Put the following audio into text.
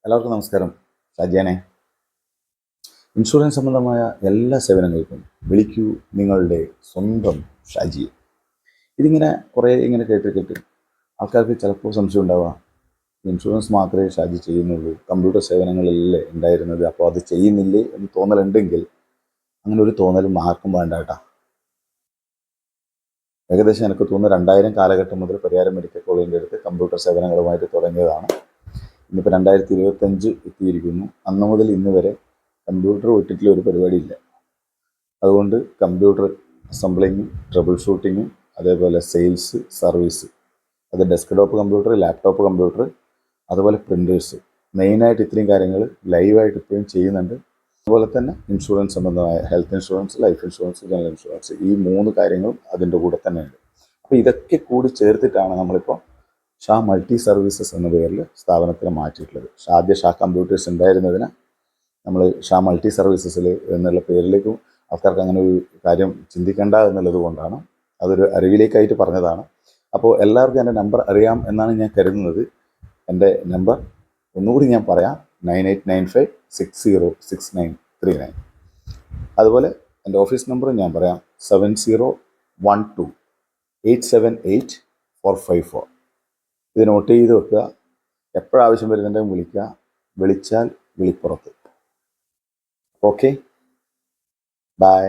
എല്ലാവർക്കും നമസ്കാരം. ഷാജിയാനെ. ഇൻഷുറൻസ് സംബന്ധമായ എല്ലാ സേവനങ്ങൾക്കും വിളിക്കൂ നിങ്ങളുടെ സ്വന്തം ഷാജിയെ. ഇതിങ്ങനെ കുറേ ഇങ്ങനെ കേട്ട് ആൾക്കാർക്ക് ചിലപ്പോൾ സംശയം ഉണ്ടാവാം, ഇൻഷുറൻസ് മാത്രമേ ഷാജി ചെയ്യുന്നുള്ളൂ, കമ്പ്യൂട്ടർ സേവനങ്ങളിലല്ലേ ഉണ്ടായിരുന്നത്, അപ്പോൾ അത് ചെയ്യുന്നില്ലേ എന്ന് തോന്നലുണ്ടെങ്കിൽ അങ്ങനെ ഒരു തോന്നലും ആർക്കും വേണ്ട കേട്ടോ. ഏകദേശം എനിക്ക് തോന്നുന്നു 2000 കാലഘട്ടം മുതൽ പരിയാരം മെഡിക്കൽ കോളേജിൻ്റെ അടുത്ത് കമ്പ്യൂട്ടർ സേവനങ്ങളുമായിട്ട് തുടങ്ങിയതാണ്. ഇന്നിപ്പോൾ 2025 എത്തിയിരിക്കുന്നു. അന്ന് മുതൽ ഇന്ന് വരെ കമ്പ്യൂട്ടർ വിട്ടിട്ടുള്ള ഒരു പരിപാടിയില്ല. അതുകൊണ്ട് കമ്പ്യൂട്ടർ അസംബ്ലിങ്ങും ട്രബിൾ ഷൂട്ടിങ്ങും അതേപോലെ സെയിൽസ് സർവീസ്, അത് ഡെസ്ക്ടോപ്പ് കമ്പ്യൂട്ടർ, ലാപ്ടോപ്പ് കമ്പ്യൂട്ടർ, അതുപോലെ പ്രിൻറ്റേഴ്സ്, മെയിനായിട്ട് ഇത്രയും കാര്യങ്ങൾ ലൈവായിട്ട് ഇപ്പോഴും ചെയ്യുന്നുണ്ട്. അതുപോലെ തന്നെ ഇൻഷുറൻസ് സംബന്ധമായ health insurance, life insurance, general insurance, ഈ 3 കാര്യങ്ങളും അതിൻ്റെ കൂടെ തന്നെയുണ്ട്. അപ്പോൾ ഇതൊക്കെ കൂടി ചേർത്തിട്ടാണ് നമ്മളിപ്പോൾ ഷാ മൾട്ടി സർവീസസ് എന്ന പേരിൽ സ്ഥാപനത്തിന് മാറ്റിയിട്ടുള്ളത്. ആദ്യ ഷാ കമ്പ്യൂട്ടേഴ്സ് ഉണ്ടായിരുന്നതിന് നമ്മൾ ഷാ മൾട്ടി സർവീസസിൽ എന്നുള്ള പേരിലേക്കും ആൾക്കാർക്ക് അങ്ങനെ ഒരു കാര്യം ചിന്തിക്കേണ്ട എന്നുള്ളത് കൊണ്ടാണ്, അതൊരു അറിവിലേക്കായിട്ട് പറഞ്ഞതാണ്. അപ്പോൾ എല്ലാവർക്കും എൻ്റെ നമ്പർ അറിയാം എന്നാണ് ഞാൻ കരുതുന്നത്. എൻ്റെ നമ്പർ ഒന്നുകൂടി ഞാൻ പറയാം, 9895606939. അതുപോലെ എൻ്റെ ഓഫീസ് നമ്പറും ഞാൻ പറയാം, 7012878454. ഇത് നോട്ട് ചെയ്ത് വെക്കുക. എപ്പോഴാവശ്യം വരുന്നുണ്ടെങ്കിൽ വിളിക്കുക. വിളിച്ചാൽ വിളിപ്പുറത്ത്. Okay, by.